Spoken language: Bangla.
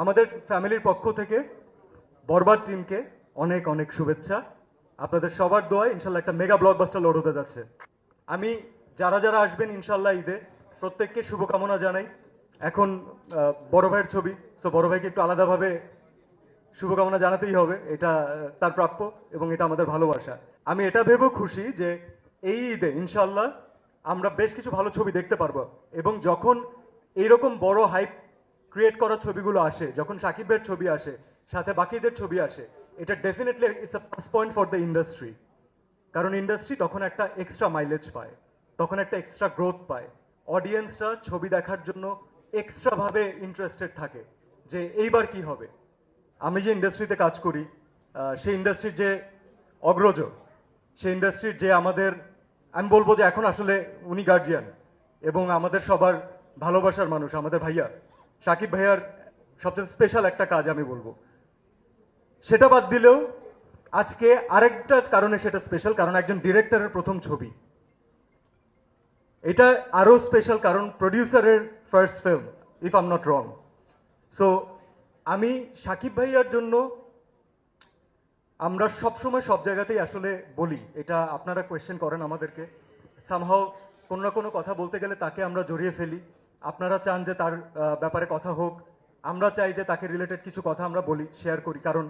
আমাদের ফ্যামিলির পক্ষ থেকে বরবাদ টিমকে অনেক অনেক শুভেচ্ছা। আপনাদের সবার দোয়ায় ইনশাল্লাহ একটা মেগা ব্লকবাস্টার লোড হতে যাচ্ছে। আমি যারা যারা আসবেন ইনশাল্লাহ ঈদে প্রত্যেককে শুভকামনা জানাই। এখন বড় ভাইয়ের ছবি, সো বড় ভাইকে একটু আলাদাভাবে শুভকামনা জানাতেই হবে, এটা তার প্রাপ্য এবং এটা আমাদের ভালোবাসা। আমি এটা ভেবেও খুশি যে এই ঈদে ইনশাল্লাহ আমরা বেশ কিছু ভালো ছবি দেখতে পারবো, এবং যখন এইরকম বড় হাইপ ক্রিয়েট করা ছবিগুলো আসে, যখন সাকিবের ছবি আসে সাথে বাকিদের ছবি আসে, এটা definitely it's a plus point for the industry. কারণ ইন্ডাস্ট্রি তখন একটা এক্সট্রা মাইলেজ পায়, তখন একটা এক্সট্রা গ্রোথ পায়। অডিয়েন্সরা ছবি দেখার জন্য এক্সট্রাভাবে ইন্টারেস্টেড থাকে যে এইবার কি হবে। আমি যে ইন্ডাস্ট্রিতে কাজ করি, সেই ইন্ডাস্ট্রির যে অগ্রজ, সেই ইন্ডাস্ট্রির যে আমাদের, আমি বলবো যে এখন আসলে উনি গার্জিয়ান এবং আমাদের সবার ভালোবাসার মানুষ, আমাদের ভাইয়া সাকিব ভাইয়ার সবচেয়ে স্পেশাল একটা কাজ আমি বলবো। সেটা বাদ দিলেও আজকে আরেকটা কারণে সেটা স্পেশাল, কারণ একজন ডিরেক্টরের প্রথম ছবি। এটা আরও স্পেশাল কারণ প্রডিউসারের first film, if I am not wrong. So আমি সাকিব ভাইয়ার জন্য, আমরা সবসময় সব জায়গাতেই আসলে বলি, এটা আপনারা কোয়েশ্চেন করেন আমাদেরকে, সামহাও কোনো না কোনো কথা বলতে গেলে তাকে আমরা জড়িয়ে ফেলি। আপনারা চান যে তার ব্যাপারে কথা হোক, আমরা চাই যে তাকে রিলেটেড কিছু কথা আমরা বলি, শেয়ার করি, কারণ